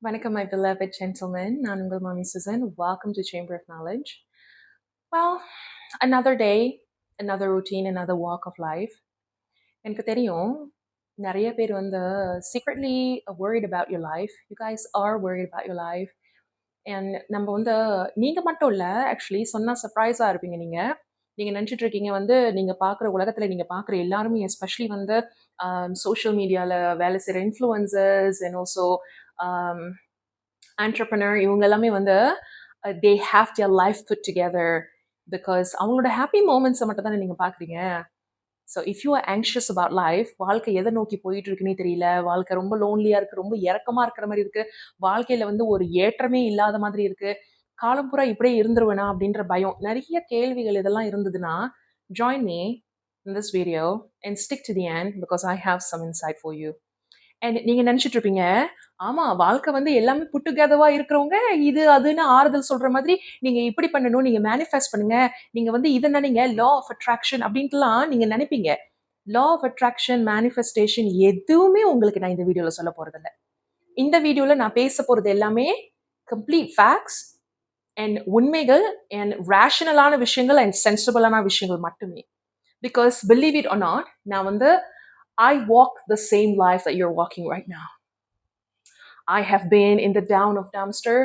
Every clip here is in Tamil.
Vanakkam, my beloved gentlemen. நான் உங்கள் மாமி Susan. Welcome to Chamber of Knowledge. Well, another day, another routine, another walk of life. எனக்கு தெரியும் நிறைய பேர் வந்து secretly worried about your life. You guys are worried about your life. And நம்ம வந்து நீங்க மட்டும் இல்ல ஆக்சுவலி சொன்னா சர்ப்ரைஸா இருப்பீங்க நீங்க. நீங்க நினைச்சிட்டு இருக்கீங்க வந்து நீங்க பார்க்குற உலகத்துல நீங்க பார்க்குற எல்லாருமே எஸ்பெஷலி வந்து சோஷியல் மீடியால வேலை செய்கிற இன்ஃப்ளூயன்சர்ஸ் அண்ட் ஆல்சோ entrepreneur இவங்க எல்லாமே வந்து they have their life put together because அவங்களோட ஹாப்பி மூமெண்ட்ஸை மட்டும் தானே நீங்கள் பார்க்குறீங்க. So if you are anxious about life, வாழ்க்கை எதை நோக்கி போயிட்டு இருக்குன்னே தெரியல, வாழ்க்கை ரொம்ப லோன்லியாக இருக்குது, ரொம்ப இறக்கமாக இருக்கிற மாதிரி இருக்குது, வாழ்க்கையில் வந்து ஒரு ஏற்றமே இல்லாத மாதிரி இருக்குது, காலம் பூரா இப்படியே இருந்துருவேனா அப்படின்ற பயம், நிறைய கேள்விகள் இதெல்லாம் இருந்ததுன்னா join me in this video and stick to the end because I have some insight for you. And நீங்க நினைச்சிட்டு இருப்பீங்க, ஆமா வாழ்க்கை வந்து எல்லாமே புட் டுகெதரா இருக்கிறவங்க இது அதுன்னு ஆறுதல் சொல்ற மாதிரி நீங்க இப்படி பண்ணணும், நீங்க மேனிஃபெஸ்ட் பண்ணுங்க, நீங்க வந்து இதை நினைங்க லா ஆஃப் அட்ராக்ஷன் அப்படின்ட்டுலாம் நீங்க நினைப்பீங்க. லா ஆஃப் அட்ராக்ஷன், மேனிஃபெஸ்டேஷன் எதுவுமே உங்களுக்கு நான் இந்த வீடியோல சொல்ல போறது இல்லை. இந்த வீடியோல நான் பேச போறது எல்லாமே கம்ப்ளீட் ஃபேக்ட்ஸ் அண்ட் உண்மைகள் அண்ட் ரேஷனலான விஷயங்கள் அண்ட் சென்சிபிளான விஷயங்கள் மட்டுமே. Because believe it or not, நான் வந்து I walk the same life that you're walking right now. I have been in the down of dumpster.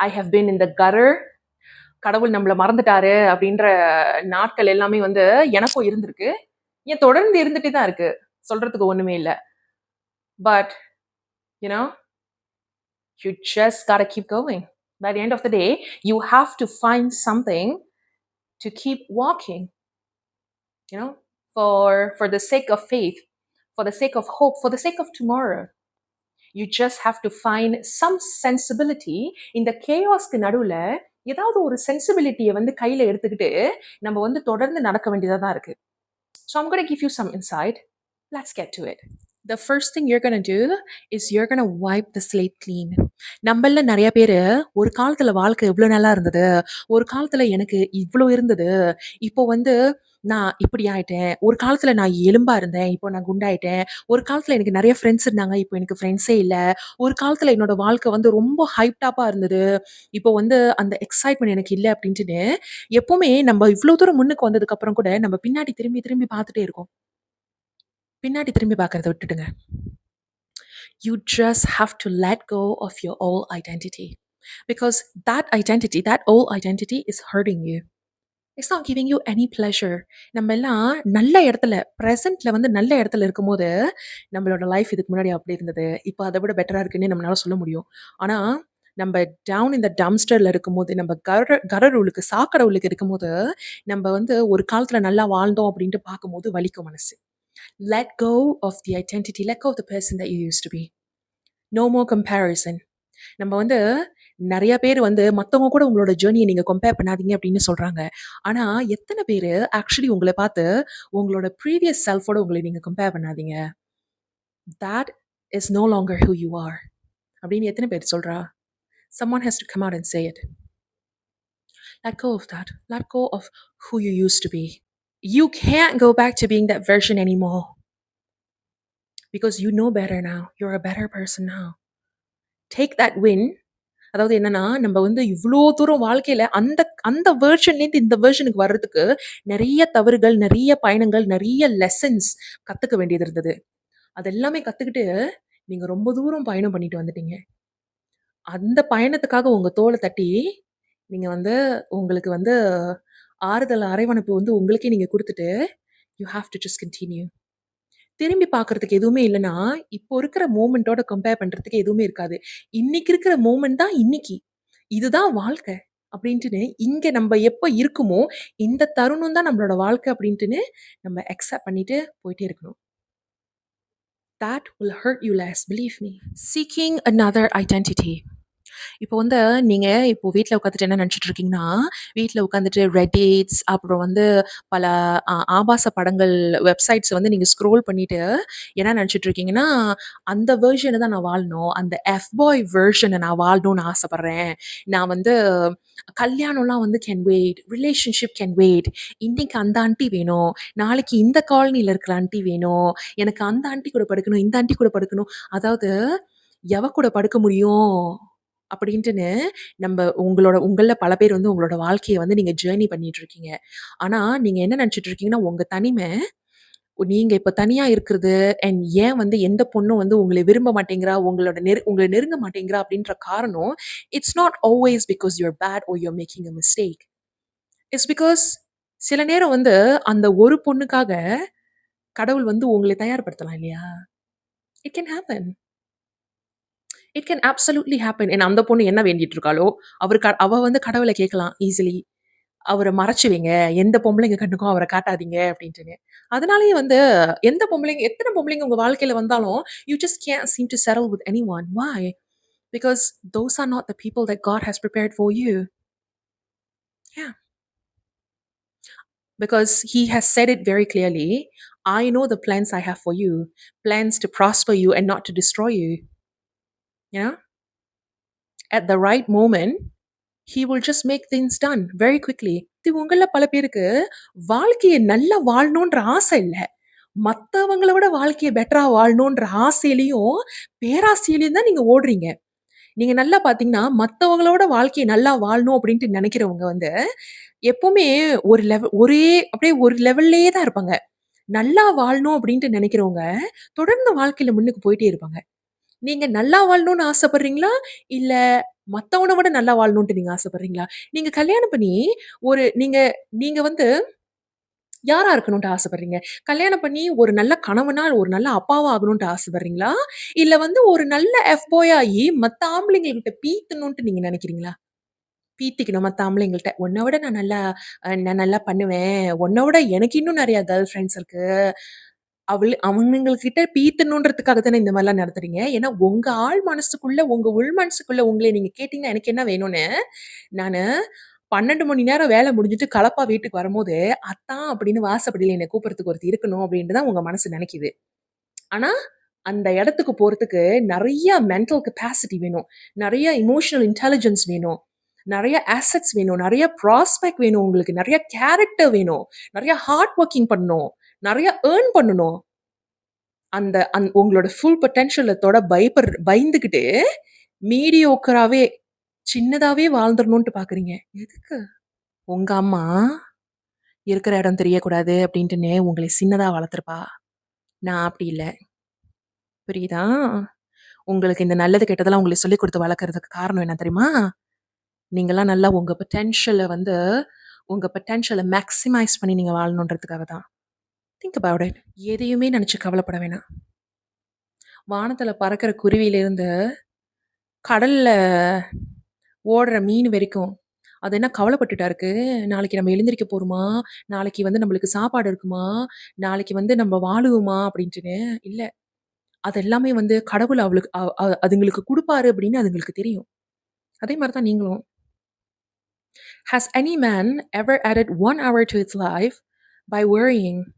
I have been in the gutter. கடவுள் நம்மளை மறந்துட்டாரு அப்படின்ற நாட்கள் எல்லாமே வந்து எனக்கும் இருந்திருக்கு, ஏன் தொடர்ந்து இருந்துட்டே தான் இருக்கு, சொல்றதுக்கு ஒண்ணுமே இல்லை. But you just gotta keep going. By the end of the day, you have to find something to keep walking, for the sake of faith, for the sake of hope, for the sake of tomorrow. You just have to find some sensibility. இந்த கேஆஸ்க்கு நடுவில் ஏதாவது ஒரு சென்சிபிலிட்டியை வந்து கையில் எடுத்துக்கிட்டு நம்ம வந்து தொடர்ந்து நடக்க வேண்டியதாக தான் இருக்குது. So I'm going to give you some insight. Let's get to it. The first thing you're going to do is you're going to wipe the slate clean. நம்மள நிறைய பேர் ஒரு காலத்தில் வாழ்க்கை இவ்வளோ நல்லா இருந்தது, ஒரு காலத்தில் எனக்கு இவ்வளோ இருந்தது, இப்போ வந்து நான் இப்படி ஆயிட்டேன், ஒரு காலத்தில் நான் எலும்பா இருந்தேன், இப்போ நான் குண்டாயிட்டேன், ஒரு காலத்தில் எனக்கு நிறைய ஃப்ரெண்ட்ஸ் இருந்தாங்க, இப்போ எனக்கு ஃப்ரெண்ட்ஸே இல்லை, ஒரு காலத்தில் என்னோட வாழ்க்கை வந்து ரொம்ப ஹைப்டாப்பாக இருந்தது, இப்போ வந்து அந்த எக்ஸைட்மெண்ட் எனக்கு இல்லை அப்படின்ட்டுன்னு எப்பவுமே நம்ம இவ்வளோ தூரம் முன்னுக்கு வந்ததுக்கு அப்புறம் கூட நம்ம பின்னாடி திரும்பி திரும்பி பார்த்துட்டே இருக்கோம். பின்னாடி திரும்பி பார்க்கறத விட்டுடுங்க. You just have to let go of your old identity because that identity, that old identity is hurting you. It's not giving you any pleasure. நம்ம எல்லாம் நல்ல இடத்துல ப்ரெசென்ட்ல வந்து நல்ல இடத்துல இருக்கும்போது நம்மளோட லைஃப் இதுக்கு முன்னாடி அப்படி இருந்தது, இப்போ அதை விட பெட்டரா இருக்குன்னு நம்மளால சொல்ல முடியும். ஆனா நம்ம டவுன் இந்த டம்ஸ்டர்ல இருக்கும்போது, நம்ம கரருளுக்கு சாக்கடவுளுக்கு இருக்கும்போது நம்ம வந்து ஒரு காலத்துல நல்லா வாழ்ந்தோம் அப்படின்ட்டு பார்க்கும்போது வலிக்கும் மனசு. Let go of the identity, let go of the person that you used to be. No more comparison. நம்ம வந்து நிறைய பேர் வந்து மற்றவங்க கூட உங்களோட ஜேர்னியை நீங்கள் கம்பேர் பண்ணாதீங்க அப்படின்னு சொல்கிறாங்க. ஆனால் எத்தனை பேர் ஆக்சுவலி உங்களை பார்த்து உங்களோட ப்ரீவியஸ் செல்ஃபோட உங்களை நீங்கள் கம்பேர் பண்ணாதீங்க. That is no longer who you are அப்படின்னு எத்தனை பேர் சொல்கிறா? Someone has to come out and say it. Let go of that. Let go of who you used to be. You can't go back to being that version anymore because you know better now. You're a better person now. Take that win. அதாவது என்னன்னா, நம்ம வந்து இவ்வளோ தூரம் வாழ்க்கையில அந்த அந்த வேர்ஷன்லேருந்து இந்த வேர்ஷனுக்கு வர்றதுக்கு நிறைய தவறுகள், நிறைய பயணங்கள், நிறைய லெசன்ஸ் கற்றுக்க வேண்டியது இருந்தது. அதெல்லாமே கற்றுக்கிட்டு நீங்கள் ரொம்ப தூரம் பயணம் பண்ணிட்டு வந்துட்டீங்க. அந்த பயணத்துக்காக உங்கள் தோலை தட்டி நீங்கள் வந்து உங்களுக்கு வந்து ஆறுதல் அரவணைப்பு வந்து உங்களுக்கே நீங்கள் கொடுத்துட்டு you have to just continue. திரும்பி பார்க்கறதுக்கு எதுவுமே இல்லைன்னா, இப்போ இருக்கிற மூமெண்ட்டோட கம்பேர் பண்ணுறதுக்கு எதுவுமே இருக்காது. இன்னைக்கு இருக்கிற மூமெண்ட் தான் இன்னைக்கு. இதுதான் வாழ்க்கை அப்படின்ட்டுன்னு இங்கே நம்ம எப்போ இருக்குமோ இந்த தருணம் தான் நம்மளோட வாழ்க்கை அப்படின்ட்டுன்னு நம்ம அக்செப்ட் பண்ணிட்டு போயிட்டே இருக்கணும். That will hurt you less, believe me. Seeking another identity. இப்போ வந்து நீங்கள் இப்போ வீட்டில் உட்காந்துட்டு என்ன நினச்சிட்டு இருக்கீங்கன்னா, வீட்டில் உட்காந்துட்டு ரெடிட்ஸ் அப்புறம் வந்து பல ஆபாச படங்கள் வெப்சைட்ஸ் வந்து நீங்கள் ஸ்க்ரோல் பண்ணிட்டு என்ன நினச்சிட்டு இருக்கீங்கன்னா, அந்த வேர்ஷனை தான் நான் வாழணும், அந்த எஃப்பாய் வேர்ஷனை நான் வாழணும்னு ஆசைப்பட்றேன், நான் வந்து கல்யாணம்லாம் வந்து can wait, relationship can wait, இன்னைக்கு அந்த ஆண்டி வேணும், நாளைக்கு இந்த காலனியில் இருக்கிற ஆண்டி வேணும், எனக்கு அந்த ஆண்டி கூட படுக்கணும், இந்த ஆண்டி கூட படுக்கணும். அதாவது எவ கூட படுக்க முடியும்? அப்படின்ட்டுன்னு உங்கள்ல பல பேர் வந்து உங்களோட வாழ்க்கைய வந்து நீங்க ஜர்னி பண்ணிட்டு இருக்கீங்க. ஆனா, நீங்க என்ன நெனச்சுட்டு இருக்கீங்கன்னா, உங்க தனிமை நீங்க இப்ப தனியா இருக்கிறது ஏன் வந்து எந்த பொண்ணும் வந்து உங்கள விரும்ப மாட்டேங்கிறா, உங்கள நெருங்க மாட்டேங்கிறா அப்படின்ற காரணம், it's not always because you are bad or you are making a mistake. It's because சில நேரம் வந்து அந்த ஒரு பொண்ணுக்காக கடவுள் வந்து உங்கள தயார்படுத்தலாம் இல்லையா? It can happen. It can absolutely happen. ஏன்னா அந்த பொண்ணு என்ன வேண்டிட்டு இருக்காளோ, அவ வந்து கடவுள கேட்கலாம் ஈசிலி. அவர மறைச்சு வைங்க. எந்த பொம்பளைங்க கண்ணுக்கும் அவர காட்டாதீங்க அப்டின்ட்டுன்னு. அதனாலேயே வந்து எத்தன பொம்பளைங்க உங்க வாழ்க்கையில வந்தாலும், you just can't seem to settle with anyone. Why? Because those are not the people that God has prepared for you. Yeah. Because he has said it very clearly. I know the plans I have for you. Plans to prosper you and not to destroy you. Yeah. At the right moment, he will just make things done very quickly. இது உங்கள பல பேருக்கு வாழ்க்கைய நல்லா வாழணுன்ற ஆசை இல்ல. மத்தவங்கள விட வாழ்க்கைய பெட்டரா வாழணுன்ற ஆசையிலயும், பேராசையிலயும் தான் நீங்க ஓடுறீங்க. நீங்க நல்லா பார்த்தீங்கன்னா, மத்தவங்களோட வாழ்க்கைய நல்லா வாழணும் அப்டின்ட்டு நெனைக்கிறவங்க வந்து, எப்பவுமே ஒரே அப்படியே ஒரு லெவல்லயே தான் இருப்பாங்க. நல்லா வாழணும் அப்டின்ட்டு நெனைக்கிறவங்க, தொடர்ந்து வாழ்க்கையில முன்னுக்கு போயிட்டே இருப்பாங்க. நீங்க நல்லா வாழணும்னு ஆசைப்படுறீங்களா? இல்ல மத்தவன விட நல்லா வாழணும்ன்ட்டு நீங்க ஆசைப்படுறீங்களா? நீங்க கல்யாணம் பண்ணி நீங்க நீங்க வந்து யாரா இருக்கணும்ன்ட்டு ஆசைப்படுறீங்க? கல்யாணம் பண்ணி ஒரு நல்ல கணவனா, ஒரு நல்ல அப்பாவா ஆகணும்ன்ட்டு ஆசைப்படுறீங்களா? இல்ல வந்து ஒரு நல்ல பாய் ஆயி மத்த ஆம்பளைங்ககிட்ட பீத்தணும்ன்ட்டு நீங்க நெனைக்கிறீங்களா? பீத்திக்கணும் மத்த ஆம்பளைங்கள்ட்ட. "உன்ன விட நான் நல்லா பண்ணுவேன். உன்ன விட எனக்கு இன்னும் நெறைய கேர்ள் ஃபிரெண்ட்ஸ் இருக்கு." அவனுங்கள்கிட்ட பீத்தணுன்றதுக்காக தானே இந்த மாரிலாம் நடத்துறீங்க. ஏன்னா, உங்க ஆழ் மனசுக்குள்ள, உங்க உள் மனசுக்குள்ள உங்கள நீங்க கேட்டீங்கன்னா, எனக்கு என்ன வேணும்னு, நானு 12 மணி நேரம் வேல முடிஞ்சுட்டு களைப்பா வீட்டுக்கு வரும்போது, "அத்தான்" அப்படின்னு வாசப்படியில என்ன கூப்பிடுறதுக்கு ஒருத்தி இருக்கணும் அப்படின்னு தான் உங்க மனசு நெனைக்குது. ஆனா, அந்த இடத்துக்கு போறதுக்கு நெறைய மென்டல் கெப்பாசிட்டி வேணும். நெறைய எமோஷனல் இன்டெலிஜென்ஸ் வேணும். நெறைய அசெட்ஸ் வேணும். நெறைய ப்ராஸ்பெக்ட் வேணும் உங்களுக்கு. நெறைய கேரக்டர் வேணும். நெறைய ஹார்ட் வொர்க்கிங் பண்ணணும். நெறைய ஏர்ன் பண்ணணும். உங்களோட ஃபுல் பொட்டன்ஷியல தொட பயந்துகிட்டு, மீடியோக்கராவே, சின்னதாவே வாழ்ந்துரணுன்ட்டு பார்க்குறீங்க. எதுக்கு? உங்க அம்மா இருக்கிற இடம் தெரியக்கூடாது அப்டின்ட்டுன்னு உங்கள சின்னதா வளர்த்துருப்பா. நான் அப்டி இல்ல. புரியுதா? உங்களுக்கு இந்த நல்லது, கெட்டதெல்லாம் உங்களுக்கு சொல்லிக் குடுத்து வளர்க்கறதுக்கு காரணம் என்ன தெரியுமா? நீங்கலாம் நல்லா உங்க பொட்டன்ஷியல மேக்ஸிமைஸ் பண்ணி நீங்க வாழணுன்றதுக்காக தான். Think about it. எதையுமே நெனச்சு கவலைப்பட வேணாம். வானத்துல பறக்கிற குருவியிலிருந்து கடல்ல ஓடுற மீன் வரைக்கும். அது என்ன கவலைப்பட்டுட்டா இருக்கு? நாளைக்கு நம்ம எழுந்திரிக்க போறோமா? நாளைக்கு வந்து நம்மளுக்கு சாப்பாடு இருக்குமா? நாளைக்கு வந்து நம்ம வாழுவோமா? அப்டின்ட்டுன்னு. இல்ல. அது எல்லாமே வந்து கடவுள் அவளுக்கு அ அ அதுங்களுக்கு குடுப்பாரு அப்படின்னு அதுங்களுக்கு தெரியும். அதே மாரி தான் நீங்களும். Has any man ever added 1 hour to its life by worrying?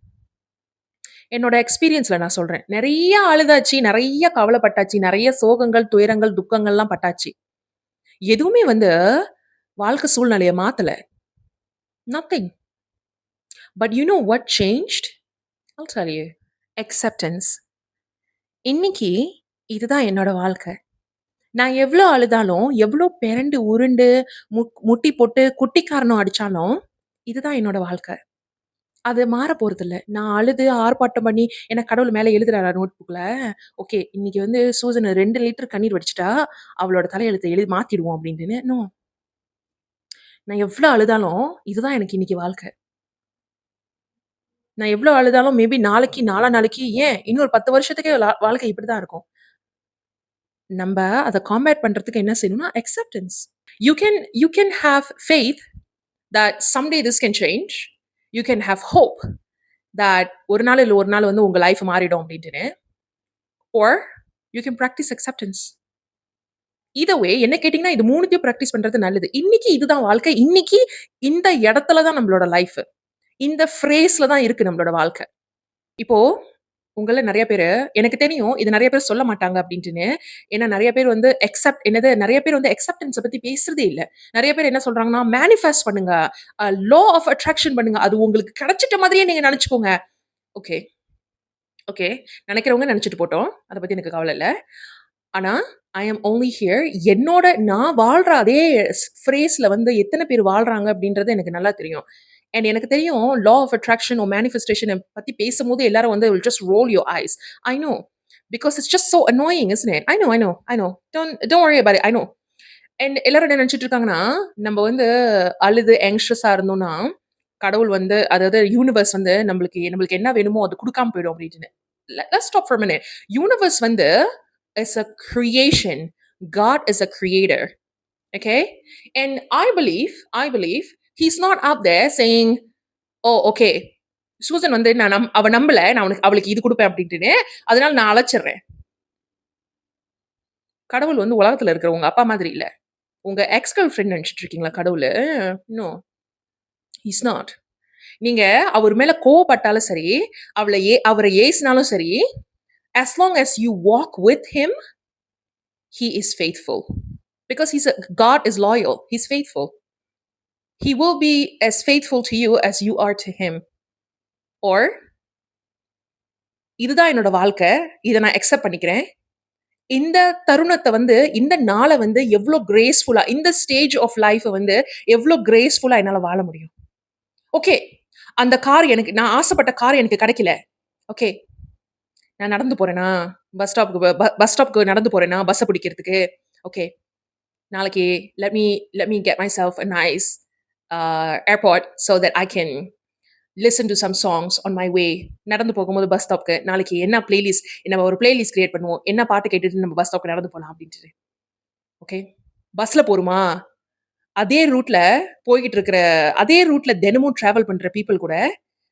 என்னோட எக்ஸ்பீரியன்ஸ்ல நான் சொல்றேன். நெறைய அழுதாச்சு, நெறைய கவலைப்பட்டாச்சு, நெறைய சோகங்கள், துயரங்கள், துக்கங்கள்லாம் பட்டாச்சு. எதுவுமே வந்து வாழ்க்கை சூழ்நிலைய மாத்தல. Nothing. But you know what changed? I'll tell you. Acceptance. இன்னைக்கு இதுதான் என்னோட வாழ்க்கை. நான் எவ்ளோ அழுதாலும், எவ்ளோ பெரண்டு உருண்டு, முட்டி போட்டு குட்டி காரணம் அடிச்சாலும், இதுதான் என்னோட வாழ்க்கை. அது மாறப் போறதில்ல. நான் அழுது ஆர்ப்பாட்டம் பண்ணி ஏன்னா கடவுள் மேல எழுதுறாரா நோட் புக்ல, ஓகே இன்னைக்கு வந்து சூசன் 2 லிட்டர் கண்ணீர் வடிச்சுட்டா, அவளோட தலையெழுத்த மாத்திடுவோம் அப்டின்ட்டுன்னு. நோ. நான் எவ்ளோ அழுதாலும், இதுதான் எனக்கு இன்னைக்கு வாழ்க்கை. நான் எவ்ளோ அழுதாலும் மேபி நாளைக்கு, நாளா நாளைக்கு ஏன் இன்னொரு 10 வருஷத்துக்கே வாழ்க்கை இப்படிதான் இருக்கும். நம்ப அத காம்பேட் பண்றதுக்கு என்ன செய்யணும்னா, acceptance. You can have faith that someday this can change. You can have hope that ஒரு நாள் இல்ல ஒரு நாள் வந்து உங்க லைஃப் மாறிடும் அப்டின்ட்டுன்னு. Or you can practice acceptance. either way என்ன கேட்டீங்கன்னா, இது 3த்தையும் பிராக்டிஸ் பண்றது நல்லது. இன்னைக்கு இதுதான் வாழ்க்கை. இன்னைக்கு இந்த இடத்துல தான் நம்மளோட லைஃப். இந்த ஃப்ரேஸ்ல தான் இருக்கு நம்மளோட வாழ்க்கை. இப்போ உங்கள்ல நெறைய பேரு எனக்கு தெரியும். இது நெறைய பேர் சொல்ல மாட்டாங்க அப்டின்ட்டுன்னு. ஏன்னா நெறைய பேர் வந்து நெறைய பேர் வந்து அக்செப்டன்ஸ பத்தி பேசுறதே இல்ல. நெறைய பேர் என்ன சொல்றாங்கன்னா, மேனிஃபெஸ்ட் பண்ணுங்க. லா ஆஃப் அட்ராக்ஷன் பண்ணுங்க. அது உங்களுக்கு கிடைச்சிட்ட மாதிரியே நீங்க நெனச்சுக்கோங்க. Okay, okay. நெனைக்கிறவங்க நெனச்சுட்டு போட்டும். அத பத்தி எனக்கு கவல இல்ல. ஆனா, ஐ அம் ஒன்லி ஹியர். என்னோட நான் வாழ்ற அதே ஃப்ரேஸ்ல வந்து எத்தன பேர் வாழ்றாங்க அப்படின்றது எனக்கு நல்லா தெரியும். அண்ட் எனக்கு தெரியும் லா ஆஃப் அட்ராக்ஷன் ஓ மேனிஃபெஸ்டேஷன பத்தி பேசும்போது எல்லாரும் வந்து will just roll your eyes. I know. Because it's just so annoying isn't it? I know. Don't worry about it. I know. And எல்லாரும் என்ன நெனச்சுட்டு இருக்காங்கன்னா, நம்ம வந்து அழுது ஆங்ஷியஸா இருந்தோம்னா, கடவுள் வந்து அதாவது யூனிவர்ஸ் வந்து நம்மளுக்கு நம்மளுக்கு என்ன வேணுமோ அது குடுக்காம போயிடும் அப்படின்னு. Let's stop for a minute. Universe வந்து is a creation. God is a creator. Okay? And I believe he's not out there saying, "Oh, okay. Susan வந்து அவ நம்பல. நான் அவளுக்கு இது குடுப்பேன் அப்படின்ட்டுன்னு. அதனால நான் அழைச்சிடுறேன்." கடவுள் வந்து உலகத்துல இருக்கிற உங்க அப்பா மாதிரி இல்ல. உங்க எக்ஸ் கேர்ள் ஃபிரெண்ட் நெனச்சுட்டு இருக்கீங்களா கடவுளு? நோ. He's not. நீங்க அவர் மேல கோவப்பட்டாலும் சரி, அவர ஏசினாலும் சரி, as long as you walk with him, he is faithful. Because God is loyal. He's faithful. He will be as faithful to you as you are to him. Or, இதுதான் என்னோட வாழ்க்கை. இத நான் அக்செப்ட் பண்ணிக்கிறேன். இந்த தருணத்த வந்து, இந்த நாள வந்து எவ்ளோ கிரேஸ்ஃபுல்லா இந்த ஸ்டேஜ் ஆஃப் லைஃப்ப வந்து எவ்ளோ கிரேஸ்ஃபுல்லா என்னால வாழ முடியும். ஓகே. அந்த கார் நான் ஆசைப்பட்ட கார் எனக்கு கிடைக்கல. ஓகே. நான் நடந்து போறேனா? பஸ் ஸ்டாப்க்கு நடந்து போறேனா? பஸ்ஸ பிடிக்கிறதுக்கு. ஓகே. நாளைக்கு let me get myself a nice airport so that I can listen to some songs on my way. நடந்து போகும்போது பஸ் ஸ்டாப்க்கு நாளைக்கு என்ன பிளேலிஸ்ட் நம்ம ஒரு பிளேலிஸ்ட் கிரியேட் பண்ணுவோம். என்ன பாட்டு கேட்டுட்டு நம்ம பஸ் ஸ்டாப்க்கு நடந்து போலாம் அப்படின்ட்டு. ஓகே. பஸ்ல போறோமா? அதே ரூட்ல போய்க்கிட்டு இருக்கிற அதே ரூட்ல தினமும் டிராவல் பண்ற பீப்பிள் கூட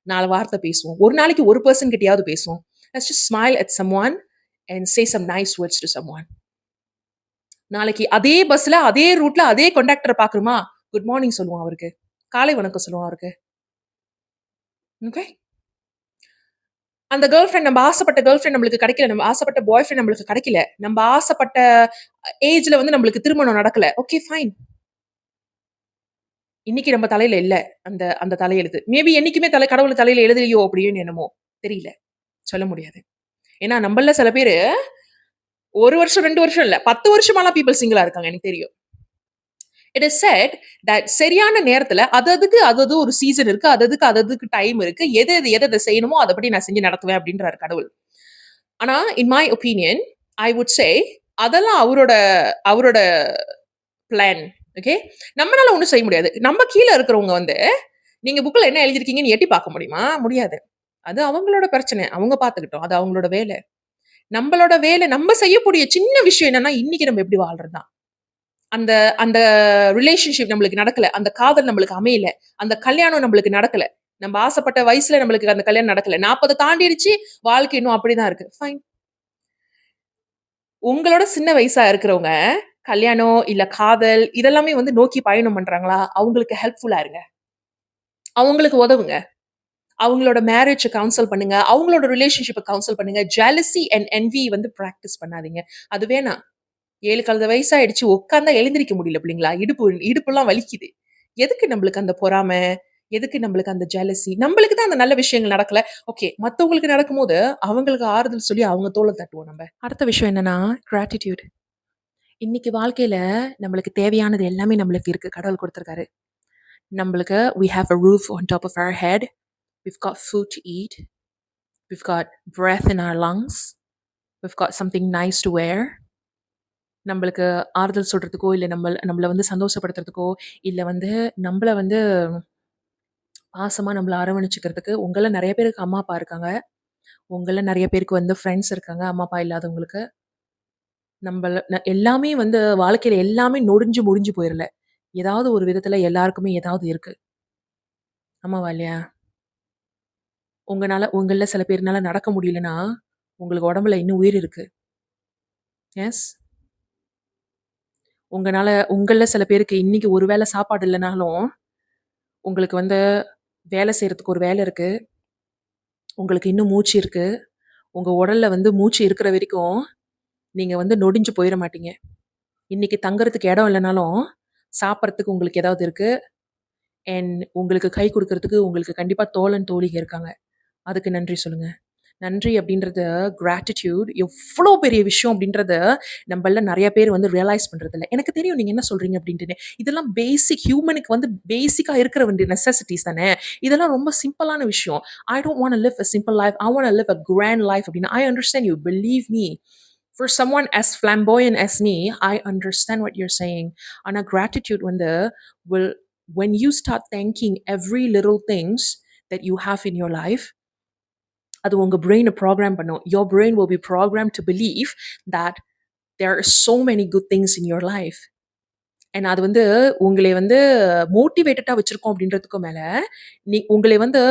4 வார்த்தை பேசுவோம். ஒரு நாளைக்கு ஒரு பெர்சன் கிட்டயாவது பேசுவோம். Let's just smile at someone and say some nice words to someone. நாளைக்கு அதே பஸ்ல, அதே ரூட்ல, அதே கண்டக்டர பார்க்குறோமா, குட் மார்னிங் சொல்லுவோம் அவருக்கு. காலை வணக்கம் சொல்லுவோம் அவருக்கு. ஓகே. அந்த கேர்ள் ஃபிரெண்ட் நம்ம ஆசைப்பட்ட கேர்ள் ஃபிரெண்ட் நம்மளுக்கு கிடைக்கல. நம்ம ஆசைப்பட்ட பாய் ஃபிரெண்ட் நம்மளுக்கு கிடைக்கல. நம்ம ஆசைப்பட்ட ஏஜ்ல வந்து நம்மளுக்கு திருமணம் நடக்கல. Okay fine. இன்னைக்கு நம்ம தலையில இல்ல அந்த அந்த தலையெழுத்து. மேபி என்னைக்குமே கடவுள் தலையில எழுதலையோ அப்படின்னு என்னமோ தெரியல. சொல்ல முடியாது. ஏன்னா நம்மள்ல சில பேரு 1 வருஷம், 2 வருஷம் இல்ல. 10 வருஷமாலாம் பீப்பிள் சிங்கிளா இருக்காங்க. எனக்கு தெரியும். இட் இஸ் செட் தட் சரியான நேரத்துல அது ஒரு சீசன் இருக்கு. அதுக்கு டைம் இருக்கு. எத செய்யணுமோ அதபடி நான் செஞ்சு நடத்துவேன் அப்படின்றாரு கடவுள். ஆனா in my opinion I would say அதெல்லாம் அவரோட அவரோட பிளான். ஓகே. நம்மளால ஒண்ணும் செய்ய முடியாது. நம்ம கீழ இருக்கிறவங்க வந்து நீங்க புக்ல என்ன எழுதியிருக்கீங்கன்னு எட்டி பார்க்க முடியுமா? முடியாது. அது அவங்களோட பிரச்சனை. அவங்க பார்த்துக்கிட்டோம். அது அவங்களோட வேலை. நம்மளோட வேலை நம்ம செய்யக்கூடிய சின்ன விஷயம் என்னன்னா, இன்னைக்கு நம்ம எப்படி வாழ்றது தான். அந்த அந்த ரிலேஷன்ஷிப் நம்மளுக்கு நடக்கல. அந்த காதல் நம்மளுக்கு அமையல. அந்த கல்யாணம் நம்மளுக்கு நடக்கல. நம்ம ஆசைப்பட்ட வயசுல நம்மளுக்கு அந்த கல்யாணம் நடக்கல. 40 தாண்டிருச்சு. வாழ்க்கை இன்னும் அப்படிதான் இருக்கு. ஃபைன். உங்களோட சின்ன வயசா இருக்கிறவங்க, கல்யாணம், இல்ல காதல் இதெல்லாமே வந்து நோக்கி பயணம் பண்றாங்களா? அவங்களுக்கு ஹெல்ப்ஃபுல்லா இருங்க. அவங்களுக்கு உதவுங்க. அவங்களோட மேரேஜ கவுன்சில் பண்ணுங்க. அவங்களோட ரிலேஷன்ஷிப்ப கவுன்சில் பண்ணுங்க. ஜெலசி அண்ட் என்வி வந்து பிராக்டிஸ் பண்ணாதீங்க. அது வேணாம். 7 கழுத வயசாயிடுச்சு. உட்கார்ந்தா எழுந்திரிக்க முடியல பிள்ளைங்களா? இடுப்புலாம் வலிக்குது. எதுக்கு நம்மளுக்கு அந்த பொறாம? எதுக்கு நம்மளுக்கு அந்த ஜெலசி? நம்மளுக்கு தான் அந்த நல்ல விஷயங்கள் நடக்கல. ஓகே. மத்தவங்களுக்கு நடக்கும்போது, அவங்களுக்கு ஆறுதல் சொல்லி அவங்க தோள தட்டுவோம் நம்ப. அடுத்த விஷயம் என்னன்னா, கிராட்டிட்யூட். இன்னைக்கு வாழ்க்கையில நம்மளுக்கு தேவையானது எல்லாமே நம்மளுக்கு இருக்கு. கடவுள் குடுத்திருக்காரு. நம்மளுக்கு we have a roof on top of our head. We've got food to eat. We've got breath in our lungs. We've got something nice to wear. நம்மளுக்கு ஆறுதல் சொல்றதுக்கோ, இல்ல நம்மள வந்து சந்தோஷப்படுத்துறதுக்கோ, இல்ல வந்து நம்மள வந்து பாசமா நம்மள அரவணைச்சுக்கிறதுக்கு உங்கள நெறைய பேருக்கு அம்மா, அப்பா இருக்காங்க. உங்கள நெறைய பேருக்கு வந்து ஃப்ரெண்ட்ஸ் இருக்காங்க, அம்மா, அப்பா இல்லாதவங்களுக்கு. எல்லாமே வந்து வாழ்க்கையில எல்லாமே நொடிஞ்சு முடிஞ்சு போயிரல. ஏதாவது ஒரு விதத்துல எல்லாருக்குமே ஏதாவது இருக்கு. ஆமாவா இல்லையா? உங்கள்ல சில பேர்னால நடக்க முடியலன்னா, உங்களுக்கு உடம்புல இன்னும் உயிர் இருக்கு. எஸ். உங்கள்ல சில பேருக்கு இன்னைக்கு ஒரு வேள சாப்பாடு இல்லனாலும், உங்களுக்கு வந்து வேலை செய்றதுக்கு ஒரு வேலை இருக்கு. உங்களுக்கு இன்னும் மூச்சு இருக்கு. உங்க உடல்ல வந்து மூச்சு இருக்கிற வரைக்கும், நீங்க வந்து நொடிஞ்சு போயிற மாட்டீங்க. இன்னைக்கு தங்குறதுக்கு இடம் இல்லனாலும், சாப்பிடறதுக்கு உங்களுக்கு ஏதாவது இருக்கு. அண்ட் உங்களுக்கு கை குடுக்குறதுக்கு உங்களுக்கு கண்டிப்பா தோழன், தோழிக இருக்காங்க. அதுக்கு நன்றி சொல்லுங்க. நன்றி அப்படின்றது, கிராட்டிட்யூட் எவ்ளோ பெரிய விஷயம் அப்படின்றத நம்மள்ல நெறைய பேர் வந்து ரியலைஸ் பண்றதில்ல. எனக்கு தெரியும் நீங்க என்ன சொல்றீங்க அப்படின்ட்டுன்னு. இதெல்லாம் பேசிக் ஹியூமனுக்கு வந்து பேசிக்கா இருக்கிற வேண்டிய நெசசிட்டீஸ் தானே. இதெல்லாம் ரொம்ப சிம்பிளான விஷயம். I don't want to live a simple life. I want to live a grand life அப்படின்னு. I understand you. Believe me. For someone as flamboyant as me, I understand what you're saying. ஆனா gratitude வந்து will when you start thanking every little things that you have in your life, அது உங்க பிரெயினை ப்ரோக்ராம் பண்ணும். Your brain will be programmed to believe that there are so many good things in your life. And அது வந்து உங்களை வந்து மோட்டிவேட்டடா வச்சிருக்கோம் அப்படின்றதுக்கும் மேல, உங்களை வந்து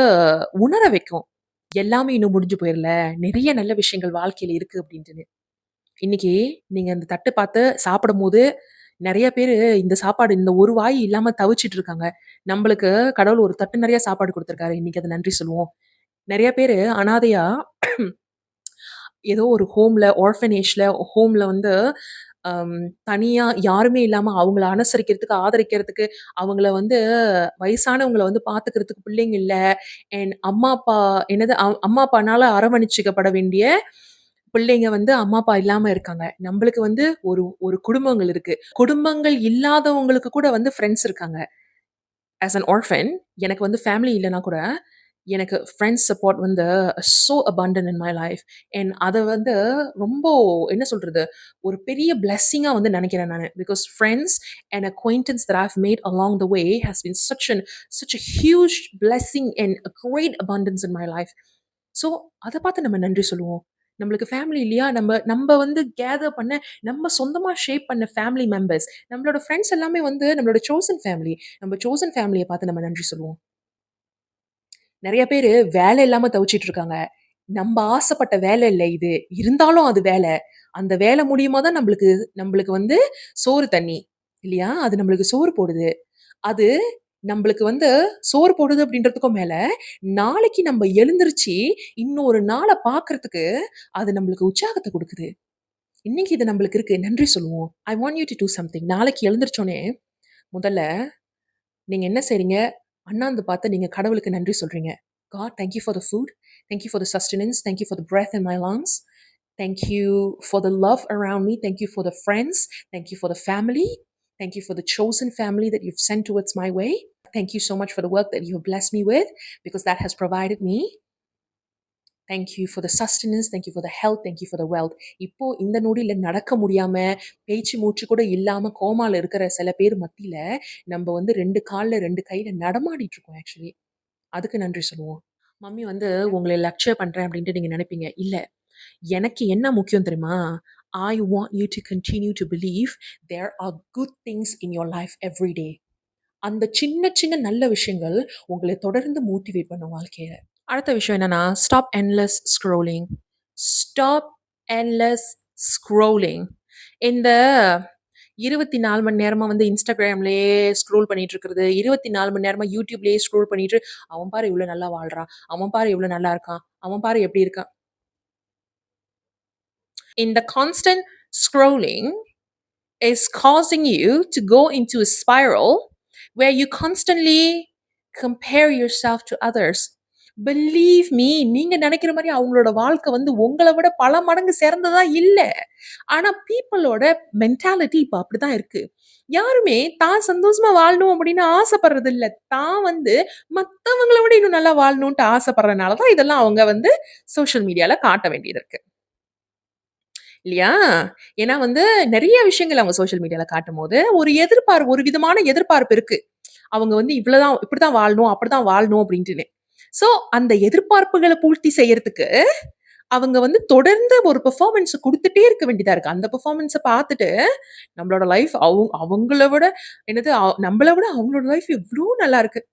உணர வைக்கும். எல்லாமே இன்னும் முடிஞ்சு போயிரல. நிறைய நல்ல விஷயங்கள் வாழ்க்கையில இருக்கு அப்படின்ட்டுன்னு. இன்னைக்கு நீங்க அந்த தட்ட பார்த்து சாப்பிடும்போது, நெறைய பேரு இந்த சாப்பாடு இந்த ஒரு வாய் இல்லாம தவிச்சிட்டு இருக்காங்க. நம்பளுக்கு கடவுள் ஒரு தட்டு நெறைய சாப்பாடு குடுத்திருக்காரு. இன்னைக்கு அத நன்றி சொல்லுவோம். நெறைய பேரு அனாதையா ஏதோ ஒரு ஹோம்ல, ஆர்ஃபனேஜ்ல, ஹோம்ல வந்து அம் தனியா யாருமே இல்லாம அவங்கள அனுசரிக்கிறதுக்கு, ஆதரிக்கிறதுக்கு, அவங்கள வந்து வயசானவங்கள வந்து பார்த்துக்கிறதுக்கு பிள்ளைங்க இல்ல. அண்ட் அம்மா, அப்பா என்னது அம்மா, அப்பானால அரவணைச்சுக்கப்பட வேண்டிய பிள்ளைங்க வந்து அம்மா, அப்பா இல்லாம இருக்காங்க. நம்பளுக்கு வந்து ஒரு ஒரு குடும்பங்கள் இருக்கு. குடும்பங்கள் இல்லாதவங்களுக்கு கூட வந்து ஃப்ரெண்ட்ஸ் இருக்காங்க. ஆஸ் அன் ஆர்ஃபன் எனக்கு வந்து ஃபேமிலி இல்லன்னா கூட, எனக்கு ஃப்ரெண்ட்ஸ் சப்போர்ட் வந்து so abundant in my life. And அத வந்து ரொம்ப என்ன சொல்றது? ஒரு பெரிய பிளெஸ்ஸிங்கா வந்து நெனைக்கிறேன் நானு. Because friends and acquaintances that I've made along the way has been such a huge blessing and a great abundance in my life. So அத பார்த்து நம்ம நன்றி சொல்லுவோம். நம்மளுக்கு ஃபேமிலி இல்லையா? நம்ப நம்ப வந்து கேதர் பண்ண, நம்ம சொந்தமா ஷேப் பண்ண ஃபேமிலி மெம்பர்ஸ். நம்மளோட ஃப்ரெண்ட்ஸ் எல்லாமே வந்து நம்மளோட சோசன் ஃபேமிலி. நம்ம சோசன் ஃபேமிலிய பார்த்து நம்ம நன்றி சொல்லுவோம். நெறைய பேரு வேலை இல்லாம தவிச்சிட்டு இருக்காங்க. நம்ப ஆசைப்பட்ட வேலை இல்ல இது. இருந்தாலும் அது வேல. அந்த வேலை மூலியமா தான் நம்பளுக்கு நம்பளுக்கு வந்து சோறு, தண்ணி. இல்லையா? அது நம்மளுக்கு சோறு போடுது. அது நம்பளுக்கு வந்து சோறு போடுது அப்படின்றதுக்கும் மேல, நாளைக்கு நம்ப எழுந்திருச்சு, இன்னொரு நாள பார்க்கறதுக்கு அது நம்மளுக்கு உற்சாகத்த குடுக்குது. இன்னைக்கு இது நம்மளுக்கு இருக்கு. நன்றி சொல்லுவோம். I want you to do something. நாளைக்கு எழுந்திரிச்சோனே, முதல்ல நீங்க என்ன செய்றீங்க? அண்ணாந்து பார்த்து நீங்க கடவுளுக்கு நன்றி சொல்றீங்க. God, thank you for the food. Thank you for the sustenance. Thank you for the breath in my lungs. Thank you for the love around me. Thank you for the friends. Thank you for the family. Thank you for the chosen family that you've sent towards my way. Thank you so much for the work that you have blessed me with, because that has provided me. Thank you for the sustenance. Thank you for the health. Thank you for the wealth. இப்போ இந்த நொடியில நடக்க முடியாம, பேச்சு மூச்சு கூட இல்லாம கோமால இருக்கிற சில பேர் மத்தியில, நம்ப வந்து 2 கால்ல 2 கையில நடமாடிட்டு இருக்கோம் ஆக்சுவலி. அதுக்கு நன்றி சொல்லுவோம். மம்மி வந்து உங்கள லக்ஷர் பண்றேன் அப்டின்ட்டு நீங்க நெனைப்பீங்க. இல்ல. எனக்கு என்ன முக்கியம் தெரியுமா? I want you to continue to believe there are good things in your life every day. அந்த சின்ன சின்ன நல்ல விஷயங்கள் உங்கள தொடர்ந்து மோட்டிவேட் பண்ணும் வாழ்க்கையில. அடுத்த விஷயம் என்னன்னா, stop endless scrolling. Stop endless scrolling. இந்த 24 மணி நேரமா வந்து Instagramலயே ஸ்க்ரோல் பண்ணிட்டு இருக்கிறது, 24 மணி நேரமா YouTubeலயே ஸ்க்ரோல் பண்ணிட்டு, அவன் பாரு இவ்ளோ நல்லா வாழ்றான். அவன் பாரு எவ்ளோ நல்லா இருக்கான். அவன் பாரு எப்படி இருக்கான். In the constant scrolling is causing you to go into a spiral where you constantly compare yourself to others. Believe me, நீங்க நினைக்கிற மாரி அவங்களோட வாழ்க்கை வந்து உங்கள விட பல மடங்கு சிறந்ததா இல்ல. ஆனா பீப்பிளோட மென்டாலிட்டி இப்ப அப்படிதான் இருக்கு. யாருமே தான் சந்தோஷமா வாழணும் அப்படின்னு ஆசைப்படுறது இல்ல. தான் வந்து மத்தவங்கள விட இன்னும் நல்லா வாழணும்ன்ட்டு ஆசைப்படுறனால தான் இதெல்லாம் அவங்க வந்து சோசியல் மீடியால காட்ட வேண்டியது இருக்கு. இல்லையா? ஏன்னா வந்து நெறைய விஷயங்கள் அவங்க சோசியல் மீடியால காட்டும்போது, ஒரு விதமான எதிர்பார்ப்பு இருக்கு. அவங்க வந்து இவ்வளதான் இப்படிதான் வாழணும், அப்படிதான் வாழணும் அப்படின்ட்டுன்னு. ஸோ அந்த எதிர்பார்ப்புகள பூர்த்தி செய்யறதுக்கு, அவங்க வந்து தொடர்ந்து ஒரு பெர்ஃபார்மன்ஸ குடுத்துட்டே இருக்க வேண்டியதா இருக்கு. அந்த பெர்ஃபார்மன்ஸ பார்த்துட்டு, நம்மளோட லைஃப் அவங்கள விட என்னது நம்மள விட அவங்களோட லைஃப் எவ்ளோ நல்லா இருக்கு.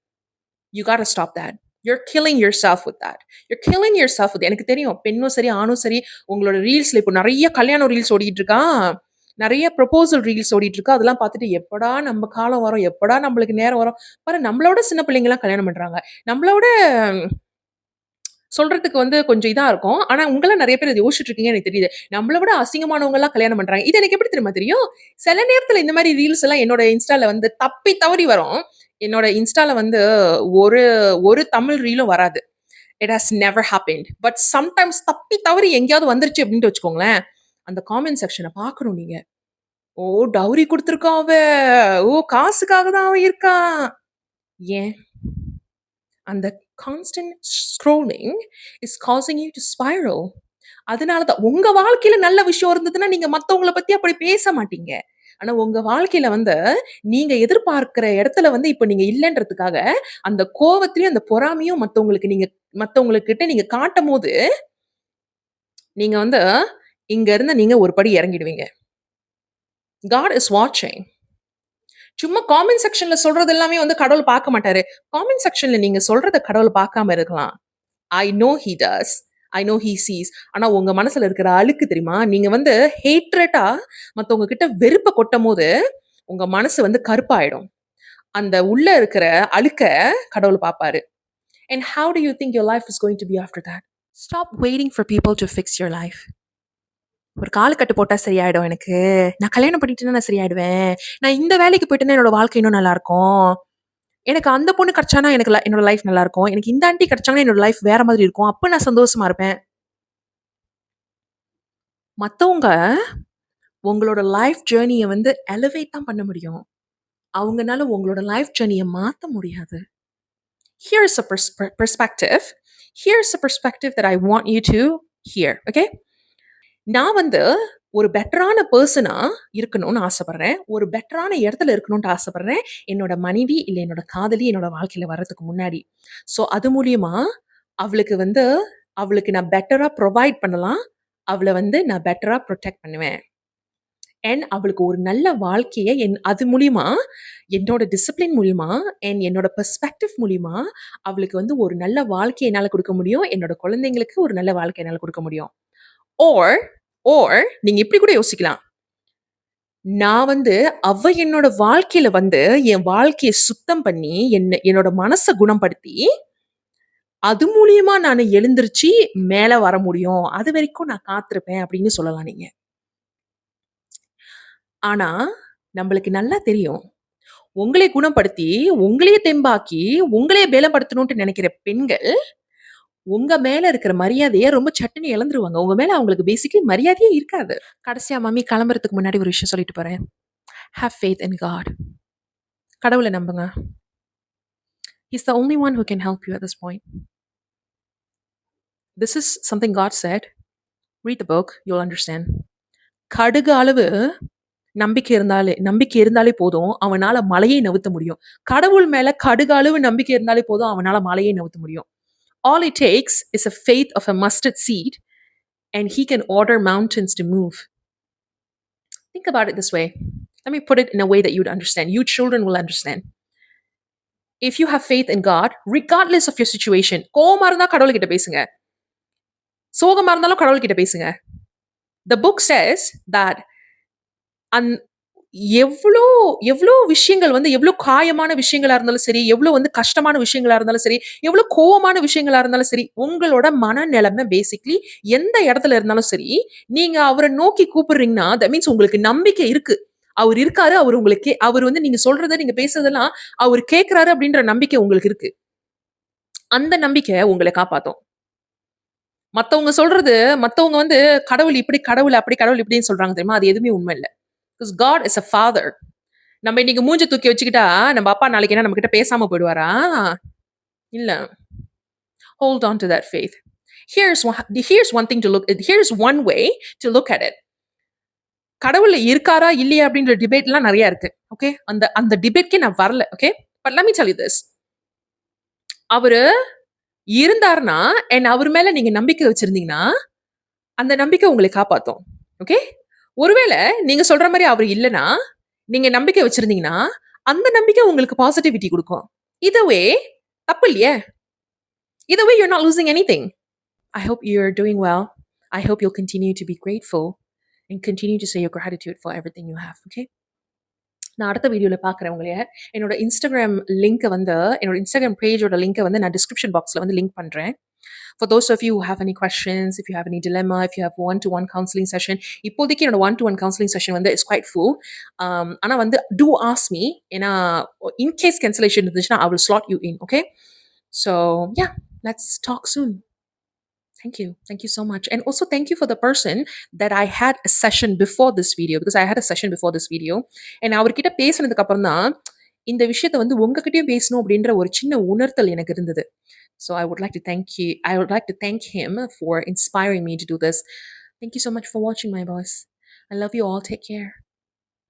You got to stop that. You're killing yourself with that. You're killing yourself with எனக்கு தெரியும். பெண்ணும் சரி, ஆணும் சரி, உங்களோட ரீல்ஸ்ல இப்போ நெறைய கல்யாண ரீல்ஸ் ஓடிட்டு இருக்கான். நெறைய ப்ரொபோசல் ரீல்ஸ் ஓடிட்டு இருக்கு. அதெல்லாம் பார்த்துட்டு எப்படா நம்ம காலம் வரும்? எப்படா நம்மளுக்கு நேரம் வரும்? பாரு நம்மளோட சின்ன பிள்ளைங்கலாம் கல்யாணம் பண்றாங்க. நம்மளோட சொல்றதுக்கு வந்து கொஞ்சம் இதா இருக்கும். ஆனா உங்கள நெறைய பேர் இத யோசிச்சுட்டு இருக்கீங்கன்னு எனக்கு தெரியுது. நம்மள விட அசிங்கமானவங்கலாம் கல்யாணம் பண்றாங்க. இது எனக்கு எப்படி தெரியுமா தெரியும்? சில நேரத்துல இந்த மாரி ரீல்ஸ் எல்லாம் என்னோட இன்ஸ்டால வந்து தப்பி தவறி வரும். என்னோட இன்ஸ்டால வந்து ஒரு ஒரு தமிழ் ரீலும் வராது. It has never happened. But sometimes தப்பி தவறி எங்கேயாவது வந்துருச்சு அப்படின்ட்டு வச்சுக்கோங்களேன், அந்த காமெண்ட் செக்ஷனை பார்க்கணும் நீங்க. ஓ, டவுரி குடுத்துருக்கான் அவ. ஓ, காசுக்காக தான் அவன் இருக்கான். ஏன்? அந்த constant scrolling is causing you to spiral. அதனால தான் உங்க வாழ்க்கையில நல்ல விஷயம் இருந்ததுன்னா நீங்க மத்தவங்கள பத்தி அப்படி பேச மாட்டீங்க. ஆனா உங்க வாழ்க்கையில வந்து நீங்க எதிர்பார்க்கிற இடத்துல வந்து இப்ப நீங்க இல்லன்றதுக்காக அந்த கோவத்திலயும் அந்த பொறாமையும் மத்தவங்களுக்கு கிட்ட நீங்க காட்டும்போது, நீங்க வந்து இங்க இருந்து நீங்க ஒரு படி இறங்கிடுவீங்க. God is watching. சும்மா காமெண்ட் செக்ஷன்ல சொல்றது எல்லாமே வந்து கடவுள் பார்க்க மாட்டாரு. காமெண்ட் செக்ஷன்ல நீங்க சொல்றத கடவுள் பார்க்காம இருக்கலாம். I know he does. I know he sees. ஆனா உங்க மனசுல இருக்கிற அழுக்கு தெரியுமா? நீங்க வந்து ஹேட்ரட்டா மத்தவங்க கிட்ட வெறுப்ப கொட்டும்போது, உங்க மனசு வந்து கருப்பாயிடும். அந்த உள்ள இருக்கிற அழுக்க கடவுள் பார்ப்பாரு. And how do you think your life is going to be after that? Stop waiting for people to fix your life. ஒரு காலுக்கட்டு போட்டா சரியாயிடும் எனக்கு. நான் கல்யாணம் பண்ணிட்டேன்னா நான் சரியாயிடுவேன். நான் இந்த வேலைக்கு போயிட்டேன்னா என்னோட வாழ்க்கை இன்னும் நல்லா இருக்கும். எனக்கு அந்த பொண்ணு கிடைச்சானா எனக்கு என்னோட லைஃப் நல்லா இருக்கும். எனக்கு இந்த ஆன்டி கிடைச்சாங்கன்னா என்னோட லைஃப் வேற மாதிரி இருக்கும். அப்ப நான் சந்தோஷமா இருப்பேன். மத்தவங்க உங்களோட லைஃப் ஜர்னிய வந்து எலிவேட் தான் பண்ண முடியும். அவங்கனால உங்களோட லைஃப் ஜர்னிய மாத்த முடியாது. Here's a perspective. Here's a perspective that I want you to hear. Okay? நான் வந்து ஒரு பெட்டரான பெர்சனா இருக்கணும்னு ஆசைப்படுறேன். ஒரு பெட்டரான இடத்துல இருக்கணும்னு ஆசைப்படுறேன். என்னோட மனைவி இல்ல என்னோட காதலி என்னோட வாழ்க்கையில வர்றதுக்கு முன்னாடி. ஸோ அது மூலியமா அவளுக்கு நான் பெட்டரா ப்ரொவைட் பண்ணலாம். அவள வந்து நான் பெட்டரா ப்ரொடெக்ட் பண்ணுவேன். அண்ட் அவளுக்கு ஒரு நல்ல வாழ்க்கைய அது மூலியமா என்னோட டிசிப்ளின் மூலியமா அண்ட் என்னோட பெர்ஸ்பெக்டிவ் மூலியமா அவளுக்கு வந்து ஒரு நல்ல வாழ்க்கைய என்னால குடுக்க முடியும். என்னோட குழந்தைங்களுக்கு ஒரு நல்ல வாழ்க்கை என்னால குடுக்க முடியும். ஓர் நீங்க இப்படி கூட யோசிக்கலாம். நான் வந்து அவ என்னோட வாழ்க்கையில வந்து என் வாழ்க்கைய சுத்தம் பண்ணி, என்னோட மனச குணப்படுத்தி, அது மூலியமா நானு எழுந்திருச்சு மேல வர முடியும். அது வரைக்கும் நான் காத்திருப்பேன் அப்படின்னு சொல்லலாம் நீங்க. ஆனா, நம்மளுக்கு நல்லா தெரியும். உங்களே குணப்படுத்தி, உங்களையே தெம்பாக்கி, உங்களையே பலப்படுத்தணும்னு நெனைக்கிற பெண்கள், உங்க மேல இருக்கிற மரியாதைய ரொம்ப சட்டுன்னு இழந்துருவாங்க. உங்க மேல அவங்களுக்கு பேசிக்கலி மரியாதையே இருக்காது. கடைசியா மம்மி கிளம்புறதுக்கு முன்னாடி ஒரு விஷயம் சொல்லிட்டு போறேன். Have faith in God. கடவுள நம்புங்க. He's the only one who can help you at this point. This is something God said. Read the book, you'll understand. கடுகு அளவு நம்பிக்கை இருந்தாலே போதும், அவனால மலையை நவுத்த முடியும். கடவுள் மேல கடுகு அளவு நம்பிக்கை இருந்தாலே போதும், அவனால மலையை நவுத்த முடியும். All it takes is a faith of a mustard seed and he can order mountains to move. Think about it this way. Let me put it in a way that you'd understand. You children will understand. If you have faith in God, regardless of your situation, கோவமா இருந்தா கடவுள்கிட்ட பேசுங்க. சோகமா இருந்தாலும் கடவுள்கிட்ட பேசுங்க. The book says that எவ்ளோ விஷயங்கள் வந்து எவ்ளோ காயமான விஷயங்களா இருந்தாலும் சரி, எவ்ளோ வந்து கஷ்டமான விஷயங்களா இருந்தாலும் சரி, எவ்ளோ கோவமான விஷயங்களா இருந்தாலும் சரி, உங்களோட மனநிலைமை பேசிக்கலி எந்த இடத்துல இருந்தாலும் சரி, நீங்க அவர நோக்கி கூப்பிடுறீங்கன்னா, தட் மீன்ஸ் உங்களுக்கு நம்பிக்கை இருக்கு. அவர் இருக்காரு. அவர் வந்து நீங்க சொல்றத, நீங்க பேசுறதெல்லாம் அவர் கேட்கிறாரு அப்படின்ற நம்பிக்கை உங்களுக்கு இருக்கு. அந்த நம்பிக்கை உங்கள காப்பாத்தும். மத்தவங்க வந்து கடவுள் இப்படி, கடவுள் அப்படி, கடவுள் இப்படின்னு சொல்றாங்க தெரியுமா? அது எதுவுமே உண்மை இல்ல. Because God is a father. நம்ம இன்னைக்கு மூஞ்ச தூக்கி வச்சுக்கிட்டா, நம்ம அப்பா நாளைக்கு என்ன நம்மகிட்ட பேசாம போயிடுவாரா? இல்ல. Hold on to that faith. Here's one way to look at it. கடவுள் இருக்காரா இல்லையா அப்படின்ற டிபேட்லாம் நிறைய இருக்கு. ஓகே? அந்த டிபேட்க்கே நான் வரல. Okay? But let me tell you this. அவரு இருந்தார்னா, அவர் மேல நீங்க நம்பிக்கை வச்சிருந்தீங்கன்னா, அந்த நம்பிக்கை உங்களை காப்பாத்தும். ஓகே? ஒருவேள நீங்க சொல்ற மாரி அவர் இல்லன்னா, நீங்க நம்பிக்கை வச்சிருந்தீங்கன்னா, அந்த நம்பிக்கை உங்களுக்கு பாசிட்டிவிட்டி குடுக்கும். Either way, தப்பு இல்லையே. Either way, you're not losing anything. I hope you're doing well. I hope you'll continue to be grateful and continue to say your gratitude for everything you have. Okay? நான் அடுத்த வீடியோல பார்க்குறேன் உங்களைய. என்னோட Instagram என்னோட Instagram பேஜோட லிங்க்க வந்து நான் டிஸ்கிரிப்ஷன் பாக்ஸ்ல வந்து லிங்க் பண்றேன். For those of you who have any questions, if you have any dilemma, if you have one-to-one counseling session, இப்போதைக்கு என்னோட one-to-one counseling session வந்து is quite full. ஆனா வந்து do ask me. ஏன்னா in case cancellation இருந்துச்சுன்னா I will slot you in. Okay? So yeah. Let's talk soon. Thank you. Thank you so much. And also thank you for the person that I had a session before this video, because I had a session before this video. And அவர்கிட்ட பேசினதுக்கு அப்புறம் தான் இந்த விஷயத்த வந்து உங்ககிட்டயும் பேசணும் அப்படின்ற ஒரு சின்ன உணர்த்தல் எனக்கு இருந்தது. So I would like to thank you. I would like to thank him for inspiring me to do this. Thank you so much for watching, my boss. I love you all. Take care.